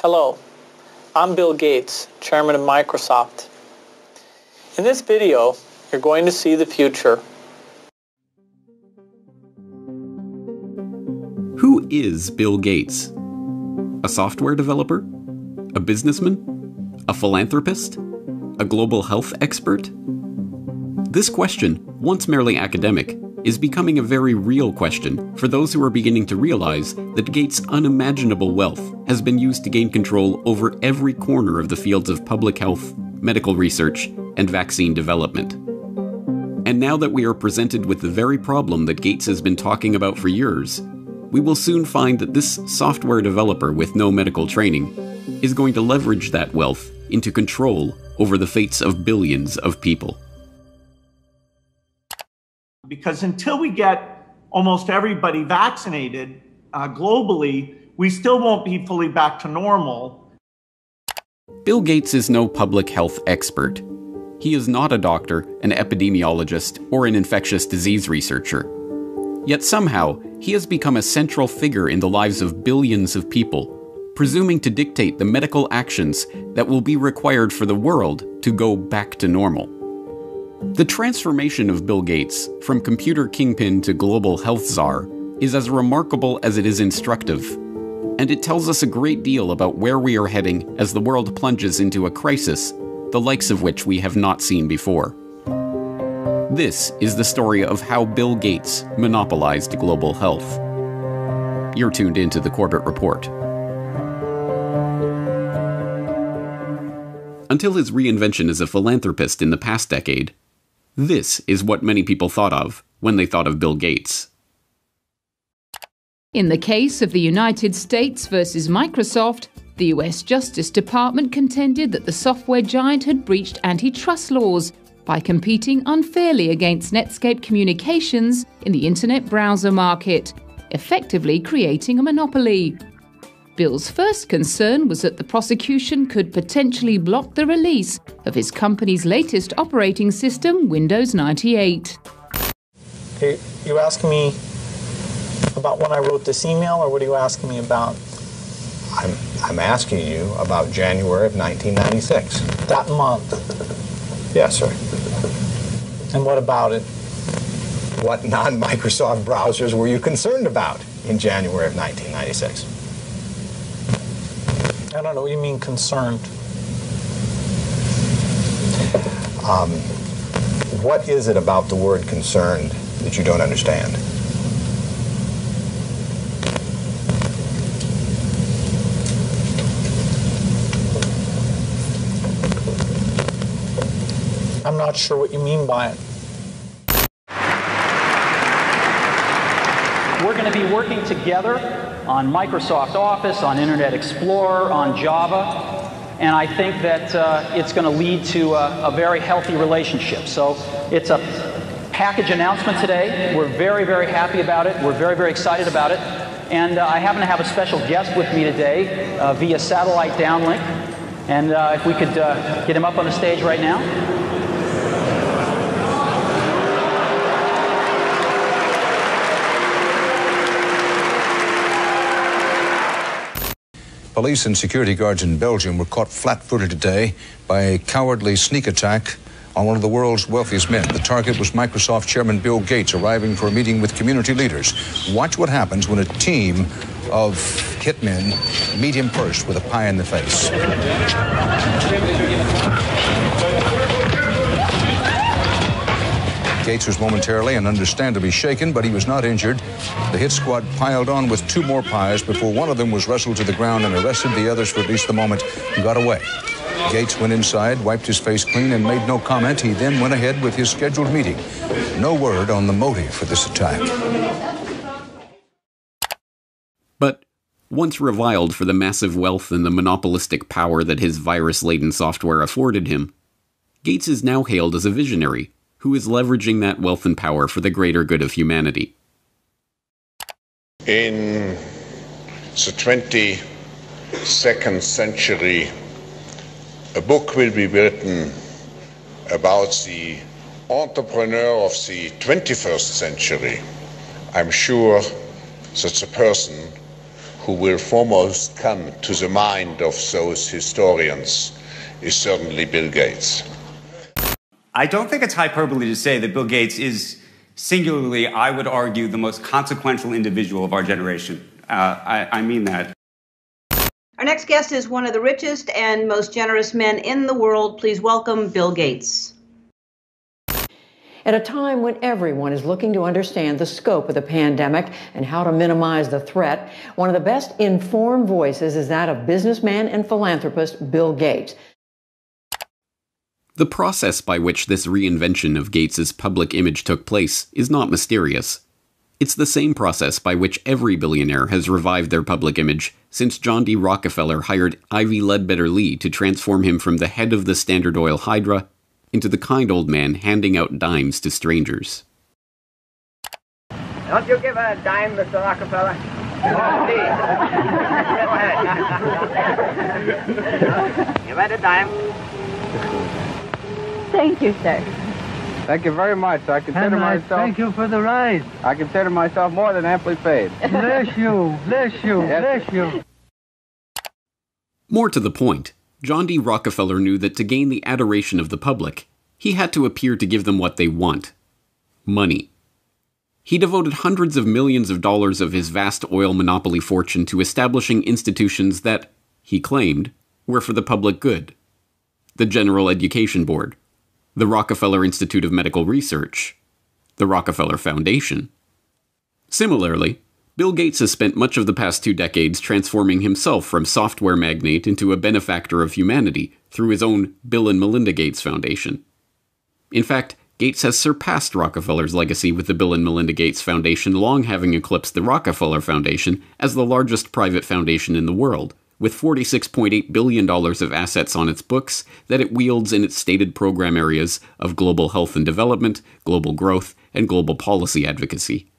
Hello, I'm Bill Gates, Chairman of Microsoft. In this video, you're going to see the future. Who is Bill Gates? A software developer? A businessman? A philanthropist? A global health expert? This question, once merely academic, is becoming a very real question for those who are beginning to realize that Gates' unimaginable wealth has been used to gain control over every corner of the fields of public health, medical research, and vaccine development. And now that we are presented with the very problem that Gates has been talking about for years, we will soon find that this software developer with no medical training is going to leverage that wealth into control over the fates of billions of people. Because until we get almost everybody vaccinated globally, we still won't be fully back to normal. Bill Gates is no public health expert. He is not a doctor, an epidemiologist, or an infectious disease researcher. Yet somehow, he has become a central figure in the lives of billions of people, presuming to dictate the medical actions that will be required for the world to go back to normal. The transformation of Bill Gates, from computer kingpin to global health czar, is as remarkable as it is instructive, and it tells us a great deal about where we are heading as the world plunges into a crisis, the likes of which we have not seen before. This is the story of how Bill Gates monopolized global health. You're tuned into the Corbett Report. Until his reinvention as a philanthropist in the past decade, this is what many people thought of when they thought of Bill Gates. In the case of the United States versus Microsoft, the US Justice Department contended that the software giant had breached antitrust laws by competing unfairly against Netscape Communications in the internet browser market, effectively creating a monopoly. Bill's first concern was that the prosecution could potentially block the release of his company's latest operating system, Windows 98. Okay, you asking me about when I wrote this email, or what are you asking me about? I'm asking you about January of 1996. That month. Yes, sir. And what about it? What non-Microsoft browsers were you concerned about in January of 1996? I don't know what you mean concerned. What is it about the word concerned that you don't understand? I'm not sure what you mean by it. We're going to be working together on Microsoft Office, on Internet Explorer, on Java, and I think that it's going to lead to a very healthy relationship. So it's a package announcement today. We're very, very happy about it. We're very, very excited about it. And I happen to have a special guest with me today via satellite downlink. And if we could get him up on the stage right now. Police and security guards in Belgium were caught flat-footed today by a cowardly sneak attack on one of the world's wealthiest men. The target was Microsoft Chairman Bill Gates, arriving for a meeting with community leaders. Watch what happens when a team of hitmen meet him first with a pie in the face. Gates was momentarily and understandably shaken, but he was not injured. The hit squad piled on with two more pies before one of them was wrestled to the ground and arrested. The others, for at least the moment, got away. Gates went inside, wiped his face clean, and made no comment. He then went ahead with his scheduled meeting. No word on the motive for this attack. But once reviled for the massive wealth and the monopolistic power that his virus-laden software afforded him, Gates is now hailed as a visionary who is leveraging that wealth and power for the greater good of humanity. In the 22nd century, a book will be written about the entrepreneur of the 21st century. I'm sure that the person who will foremost come to the mind of those historians is certainly Bill Gates. I don't think it's hyperbole to say that Bill Gates is singularly, I would argue, the most consequential individual of our generation. I mean that. Our next guest is one of the richest and most generous men in the world. Please welcome Bill Gates. At a time when everyone is looking to understand the scope of the pandemic and how to minimize the threat, one of the best informed voices is that of businessman and philanthropist Bill Gates. The process by which this reinvention of Gates's public image took place is not mysterious. It's the same process by which every billionaire has revived their public image since John D. Rockefeller hired Ivy Ledbetter Lee to transform him from the head of the Standard Oil Hydra into the kind old man handing out dimes to strangers. Don't you give a dime, Mr. Rockefeller? Go ahead. Give it a dime. Thank you, sir. Thank you very much. I consider myself... Thank you for the ride. I consider myself more than amply paid. Bless you, bless you, Yes. bless you. More to the point, John D. Rockefeller knew that to gain the adoration of the public, he had to appear to give them what they want: money. He devoted hundreds of millions of dollars of his vast oil monopoly fortune to establishing institutions that, he claimed, were for the public good. The General Education Board, the Rockefeller Institute of Medical Research, the Rockefeller Foundation. Similarly, Bill Gates has spent much of the past 2 decades transforming himself from software magnate into a benefactor of humanity through his own Bill and Melinda Gates Foundation. In fact, Gates has surpassed Rockefeller's legacy with the Bill and Melinda Gates Foundation, long having eclipsed the Rockefeller Foundation as the largest private foundation in the world, with $46.8 billion of assets on its books that it wields in its stated program areas of global health and development, global growth, and global policy advocacy.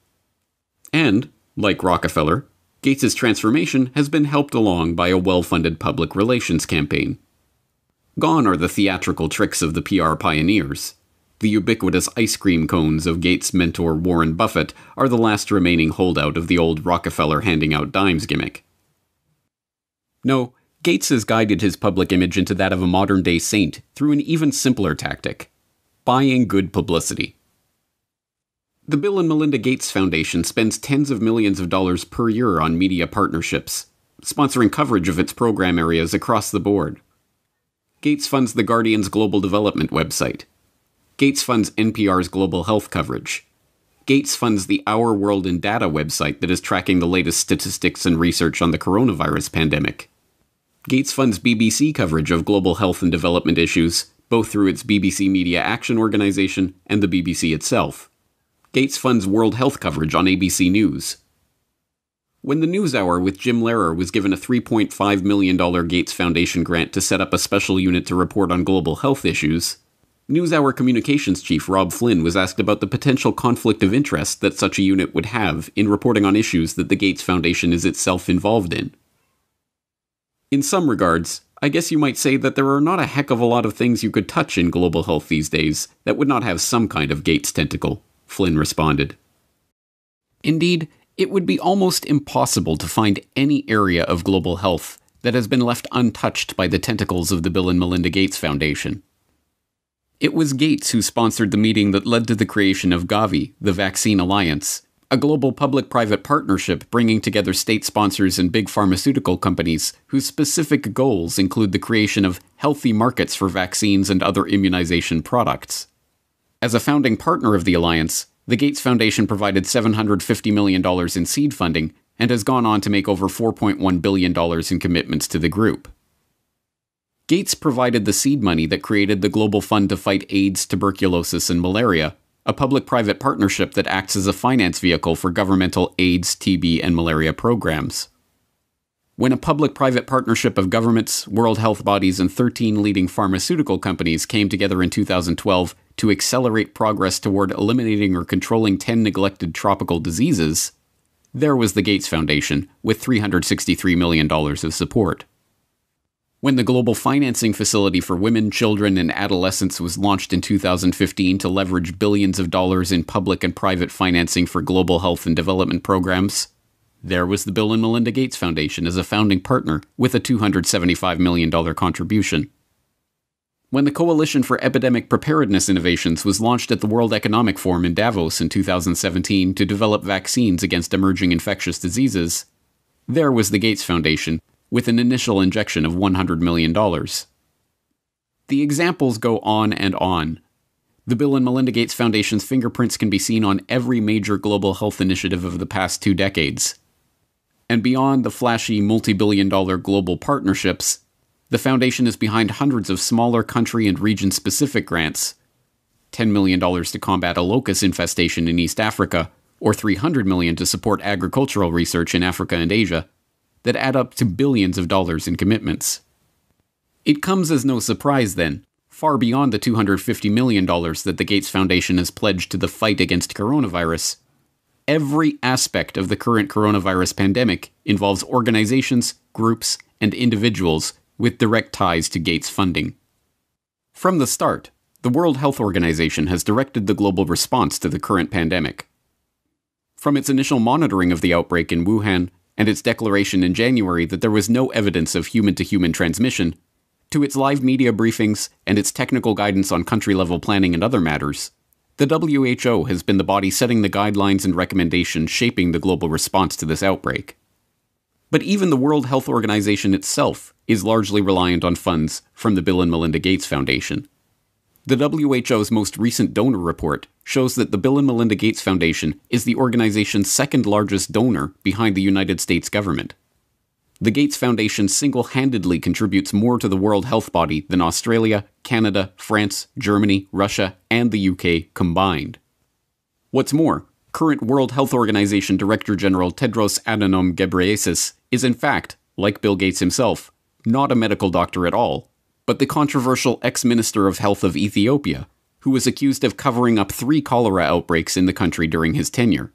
And, like Rockefeller, Gates's transformation has been helped along by a well-funded public relations campaign. Gone are the theatrical tricks of the PR pioneers. The ubiquitous ice cream cones of Gates' mentor Warren Buffett are the last remaining holdout of the old Rockefeller handing out dimes gimmick. No, Gates has guided his public image into that of a modern-day saint through an even simpler tactic: buying good publicity. The Bill and Melinda Gates Foundation spends tens of millions of dollars per year on media partnerships, sponsoring coverage of its program areas across the board. Gates funds The Guardian's global development website. Gates funds NPR's global health coverage. Gates funds the Our World in Data website that is tracking the latest statistics and research on the coronavirus pandemic. Gates funds BBC coverage of global health and development issues, both through its BBC Media Action Organization and the BBC itself. Gates funds World Health coverage on ABC News. When the NewsHour with Jim Lehrer was given a $3.5 million Gates Foundation grant to set up a special unit to report on global health issues, NewsHour communications chief Rob Flynn was asked about the potential conflict of interest that such a unit would have in reporting on issues that the Gates Foundation is itself involved in. In some regards, I guess you might say that there are not a heck of a lot of things you could touch in global health these days that would not have some kind of Gates tentacle, Flynn responded. Indeed, it would be almost impossible to find any area of global health that has been left untouched by the tentacles of the Bill and Melinda Gates Foundation. It was Gates who sponsored the meeting that led to the creation of Gavi, the Vaccine Alliance, a global public-private partnership bringing together state sponsors and big pharmaceutical companies whose specific goals include the creation of healthy markets for vaccines and other immunization products. As a founding partner of the alliance, the Gates Foundation provided $750 million in seed funding and has gone on to make over $4.1 billion in commitments to the group. Gates provided the seed money that created the Global Fund to Fight AIDS, Tuberculosis, and Malaria, a public-private partnership that acts as a finance vehicle for governmental AIDS, TB, and malaria programs. When a public-private partnership of governments, world health bodies, and 13 leading pharmaceutical companies came together in 2012 to accelerate progress toward eliminating or controlling 10 neglected tropical diseases, there was the Gates Foundation, with $363 million of support. When the Global Financing Facility for Women, Children, and Adolescents was launched in 2015 to leverage billions of dollars in public and private financing for global health and development programs, There was the Bill and Melinda Gates Foundation as a founding partner with a $275 million contribution. When the Coalition for Epidemic Preparedness Innovations was launched at the World Economic Forum in Davos in 2017 to develop vaccines against emerging infectious diseases, there was the Gates Foundation with an initial injection of $100 million. The examples go on and on. The Bill and Melinda Gates Foundation's fingerprints can be seen on every major global health initiative of the past 2 decades. And beyond the flashy multi-billion-dollar global partnerships, the foundation is behind hundreds of smaller country and region-specific grants, $10 million to combat a locust infestation in East Africa, or $300 million to support agricultural research in Africa and Asia, that add up to billions of dollars in commitments. It comes as no surprise, then, far beyond the $250 million that the Gates Foundation has pledged to the fight against coronavirus, every aspect of the current coronavirus pandemic involves organizations, groups, and individuals with direct ties to Gates funding. From the start, the World Health Organization has directed the global response to the current pandemic. From its initial monitoring of the outbreak in Wuhan and its declaration in January that there was no evidence of human-to-human transmission, to its live media briefings and its technical guidance on country-level planning and other matters, the WHO has been the body setting the guidelines and recommendations shaping the global response to this outbreak. But even the World Health Organization itself is largely reliant on funds from the Bill and Melinda Gates Foundation. The WHO's most recent donor report shows that the Bill and Melinda Gates Foundation is the organization's second largest donor behind the United States government. The Gates Foundation single-handedly contributes more to the World Health Body than Australia, Canada, France, Germany, Russia, and the UK combined. What's more, current World Health Organization Director General Tedros Adhanom Ghebreyesus is in fact, like Bill Gates himself, not a medical doctor at all, but the controversial ex-Minister of Health of Ethiopia, who was accused of covering up 3 cholera outbreaks in the country during his tenure.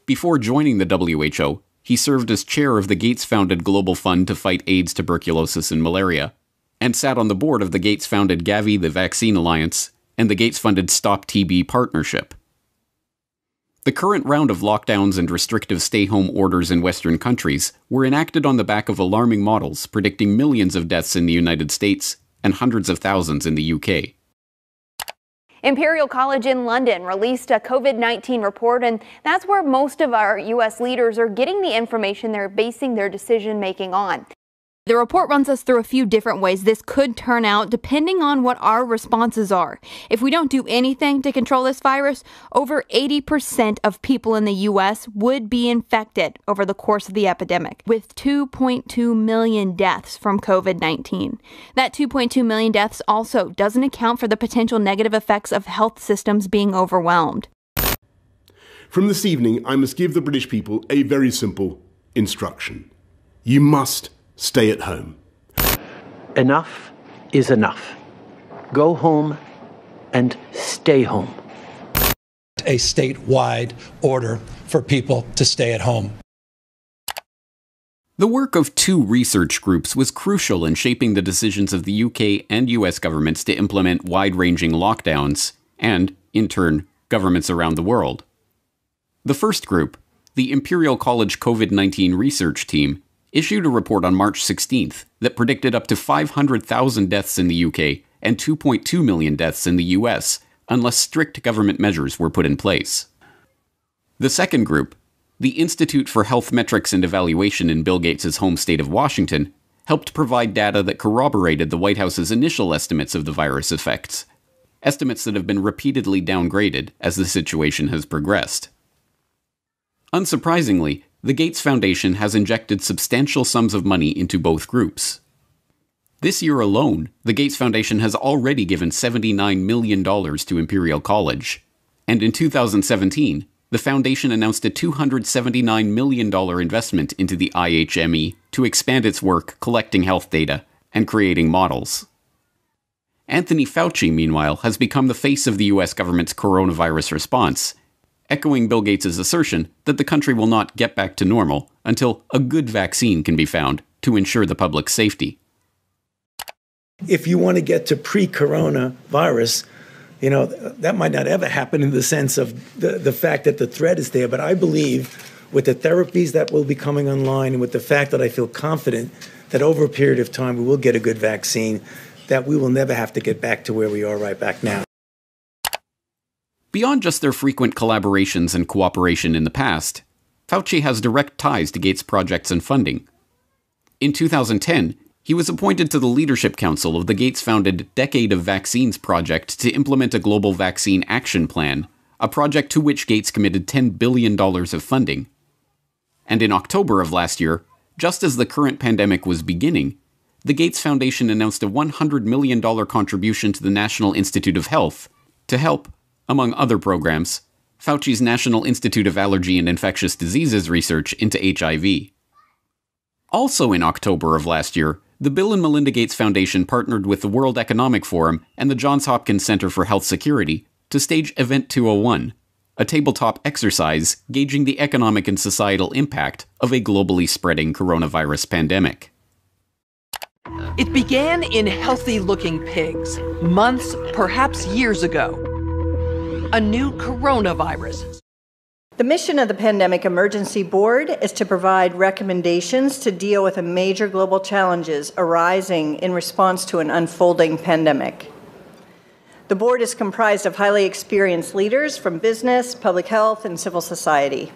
Before joining the WHO, he served as chair of the Gates-founded Global Fund to fight AIDS, tuberculosis, and malaria, and sat on the board of the Gates-founded Gavi, the Vaccine Alliance, and the Gates-funded Stop TB Partnership. The current round of lockdowns and restrictive stay-home orders in Western countries were enacted on the back of alarming models predicting millions of deaths in the United States and hundreds of thousands in the UK. Imperial College in London released a COVID-19 report, and that's where most of our U.S. leaders are getting the information they're basing their decision-making on. The report runs us through a few different ways this could turn out depending on what our responses are. If we don't do anything to control this virus, over 80% of people in the U.S. would be infected over the course of the epidemic, with 2.2 million deaths from COVID-19. That 2.2 million deaths also doesn't account for the potential negative effects of health systems being overwhelmed. From this evening, I must give the British people a very simple instruction. You must stay at home. Enough is enough. Go home and stay home. A statewide order for people to stay at home. The work of 2 research groups was crucial in shaping the decisions of the UK and US governments to implement wide-ranging lockdowns, and, in turn, governments around the world. The first group, the Imperial College COVID-19 Research Team, issued a report on March 16th that predicted up to 500,000 deaths in the UK and 2.2 million deaths in the US unless strict government measures were put in place. The second group, the Institute for Health Metrics and Evaluation in Bill Gates' home state of Washington, helped provide data that corroborated the White House's initial estimates of the virus effects, estimates that have been repeatedly downgraded as the situation has progressed. Unsurprisingly, the Gates Foundation has injected substantial sums of money into both groups. This year alone, the Gates Foundation has already given $79 million to Imperial College, and in 2017, the foundation announced a $279 million investment into the IHME to expand its work collecting health data and creating models. Anthony Fauci, meanwhile, has become the face of the US government's coronavirus response, echoing Bill Gates' assertion that the country will not get back to normal until a good vaccine can be found to ensure the public's safety. If you want to get to pre-coronavirus, that might not ever happen in the sense of the fact that the threat is there. But I believe with the therapies that will be coming online and with the fact that I feel confident that over a period of time we will get a good vaccine, that we will never have to get back to where we are right back now. Beyond just their frequent collaborations and cooperation in the past, Fauci has direct ties to Gates' projects and funding. In 2010, he was appointed to the Leadership Council of the Gates-founded Decade of Vaccines project to implement a global vaccine action plan, a project to which Gates committed $10 billion of funding. And in October of last year, just as the current pandemic was beginning, the Gates Foundation announced a $100 million contribution to the National Institute of Health to help, among other programs, Fauci's National Institute of Allergy and Infectious Diseases research into HIV. Also in October of last year, the Bill and Melinda Gates Foundation partnered with the World Economic Forum and the Johns Hopkins Center for Health Security to stage Event 201, a tabletop exercise gauging the economic and societal impact of a globally spreading coronavirus pandemic. It began in healthy-looking pigs, months, perhaps years ago. A new coronavirus. The mission of the Pandemic Emergency Board is to provide recommendations to deal with the major global challenges arising in response to an unfolding pandemic. The board is comprised of highly experienced leaders from business, public health, and civil society.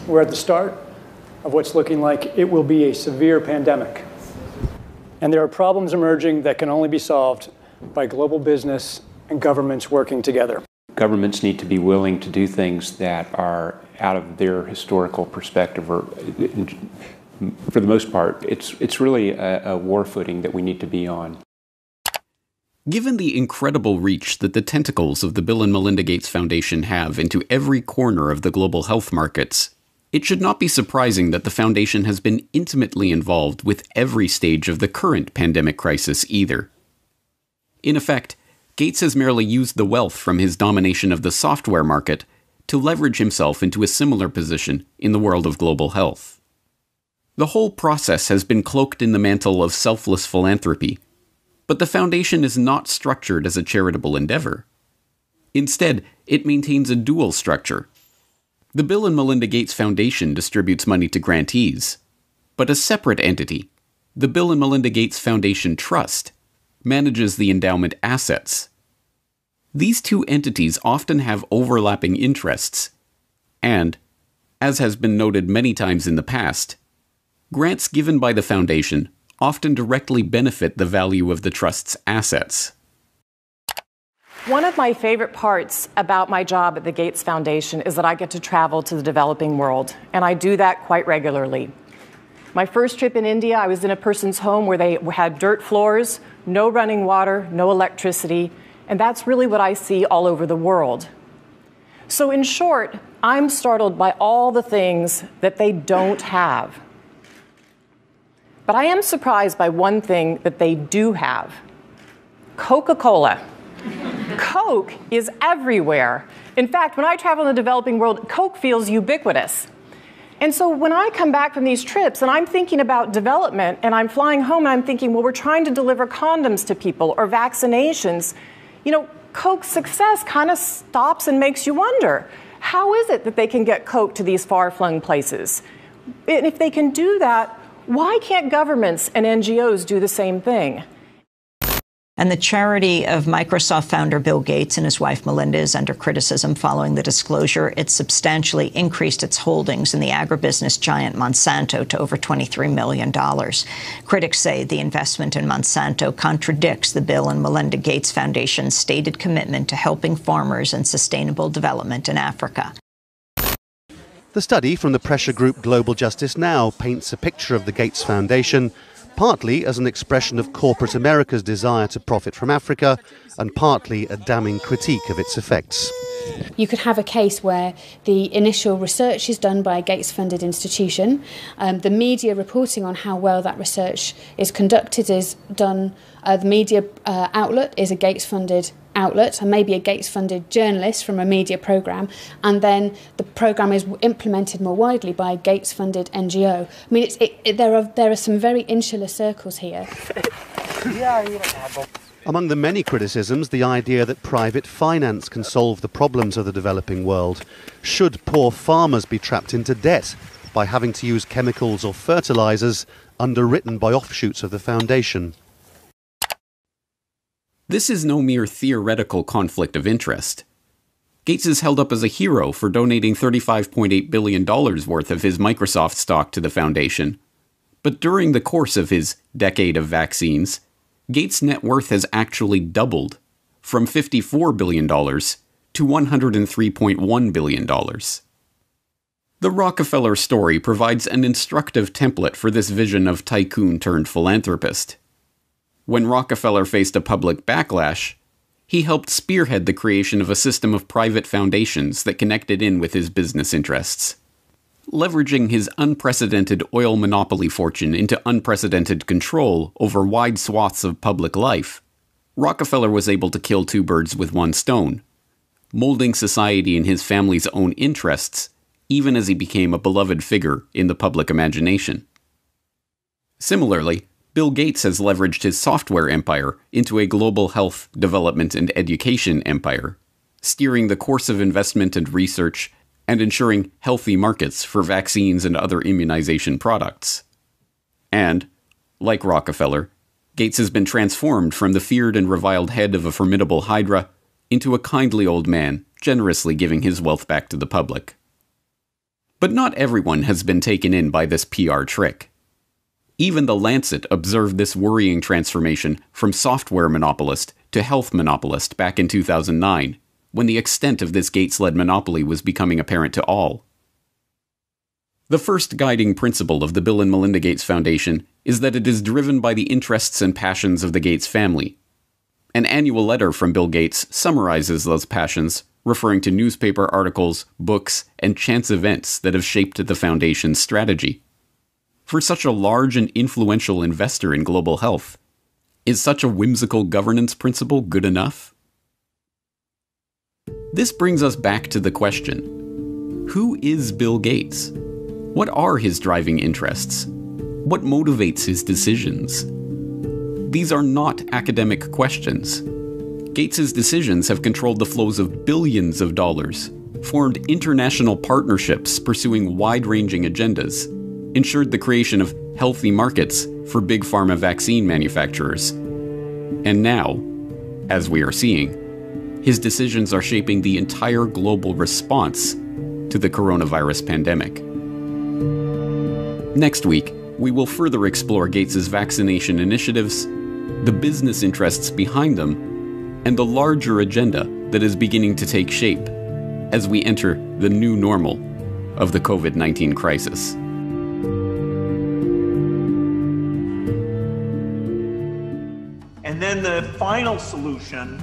We're at the start of what's looking like it will be a severe pandemic. And there are problems emerging that can only be solved by global business and governments working together. Governments need to be willing to do things that are out of their historical perspective, or for the most part, it's really a war footing that we need to be on. Given the incredible reach that the tentacles of the Bill and Melinda Gates Foundation have into every corner of the global health markets, it should not be surprising that the foundation has been intimately involved with every stage of the current pandemic crisis either. In effect, Gates has merely used the wealth from his domination of the software market to leverage himself into a similar position in the world of global health. The whole process has been cloaked in the mantle of selfless philanthropy, but the foundation is not structured as a charitable endeavor. Instead, it maintains a dual structure. The Bill and Melinda Gates Foundation distributes money to grantees, but a separate entity, the Bill and Melinda Gates Foundation Trust, manages the endowment assets. These two entities often have overlapping interests, and, as has been noted many times in the past, grants given by the foundation often directly benefit the value of the trust's assets. One of my favorite parts about my job at the Gates Foundation is that I get to travel to the developing world, and I do that quite regularly. My first trip in India, I was in a person's home where they had dirt floors, no running water, no electricity, and that's really what I see all over the world. So in short, I'm startled by all the things that they don't have. But I am surprised by one thing that they do have: Coca-Cola. Coke is everywhere. In fact, when I travel in the developing world, Coke feels ubiquitous. And so when I come back from these trips and I'm thinking about development and I'm flying home and I'm thinking, well, we're trying to deliver condoms to people or vaccinations, you know, Coke's success kind of stops and makes you wonder, how is it that they can get Coke to these far-flung places? And if they can do that, why can't governments and NGOs do the same thing? And the charity of Microsoft founder Bill Gates and his wife Melinda is under criticism following the disclosure. It substantially increased its holdings in the agribusiness giant Monsanto to over $23 million. Critics say the investment in Monsanto contradicts the Bill and Melinda Gates Foundation's stated commitment to helping farmers and sustainable development in Africa. The study from the pressure group Global Justice Now paints a picture of the Gates Foundation partly as an expression of corporate America's desire to profit from Africa, and partly a damning critique of its effects. You could have a case where the initial research is done by a Gates-funded institution, the media reporting on how well that research is conducted is done, the media outlet is a Gates-funded outlet and maybe a Gates-funded journalist from a media programme, and then the programme is implemented more widely by a Gates-funded NGO. I mean, there are some very insular circles here. Among the many criticisms, the idea that private finance can solve the problems of the developing world. Should poor farmers be trapped into debt by having to use chemicals or fertilizers underwritten by offshoots of the foundation? This is no mere theoretical conflict of interest. Gates is held up as a hero for donating $35.8 billion worth of his Microsoft stock to the foundation. But during the course of his decade of vaccines, Gates' net worth has actually doubled, from $54 billion to $103.1 billion. The Rockefeller story provides an instructive template for this vision of tycoon-turned-philanthropist. When Rockefeller faced a public backlash, he helped spearhead the creation of a system of private foundations that connected in with his business interests. Leveraging his unprecedented oil monopoly fortune into unprecedented control over wide swaths of public life, Rockefeller was able to kill two birds with one stone, molding society in his family's own interests, even as he became a beloved figure in the public imagination. Similarly, Bill Gates has leveraged his software empire into a global health, development, and education empire, steering the course of investment and research and ensuring healthy markets for vaccines and other immunization products. And, like Rockefeller, Gates has been transformed from the feared and reviled head of a formidable hydra into a kindly old man, generously giving his wealth back to the public. But not everyone has been taken in by this PR trick. Even The Lancet observed this worrying transformation from software monopolist to health monopolist back in 2009, when the extent of this Gates-led monopoly was becoming apparent to all. The first guiding principle of the Bill and Melinda Gates Foundation is that it is driven by the interests and passions of the Gates family. An annual letter from Bill Gates summarizes those passions, referring to newspaper articles, books, and chance events that have shaped the Foundation's strategy. For such a large and influential investor in global health, is such a whimsical governance principle good enough? This brings us back to the question: who is Bill Gates? What are his driving interests? What motivates his decisions? These are not academic questions. Gates's decisions have controlled the flows of billions of dollars, formed international partnerships pursuing wide-ranging agendas, ensured the creation of healthy markets for big pharma vaccine manufacturers. And now, as we are seeing, his decisions are shaping the entire global response to the coronavirus pandemic. Next week, we will further explore Gates's vaccination initiatives, the business interests behind them, and the larger agenda that is beginning to take shape as we enter the new normal of the COVID-19 crisis. And then the final solution,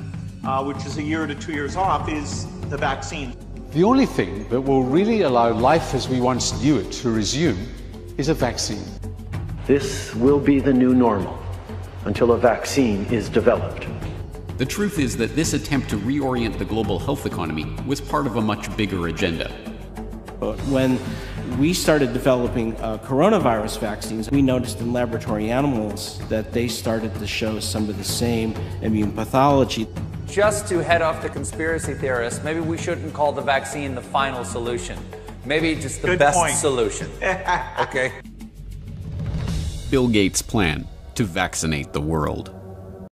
which is a year to 2 years off, is the vaccine. The only thing that will really allow life as we once knew it to resume is a vaccine. This will be the new normal until a vaccine is developed. The truth is that this attempt to reorient the global health economy was part of a much bigger agenda. When we started developing coronavirus vaccines, we noticed in laboratory animals that they started to show some of the same immune pathology. Just to head off the conspiracy theorists, maybe we shouldn't call the vaccine the final solution. Maybe just the best solution. Okay? Bill Gates' plan to vaccinate the world.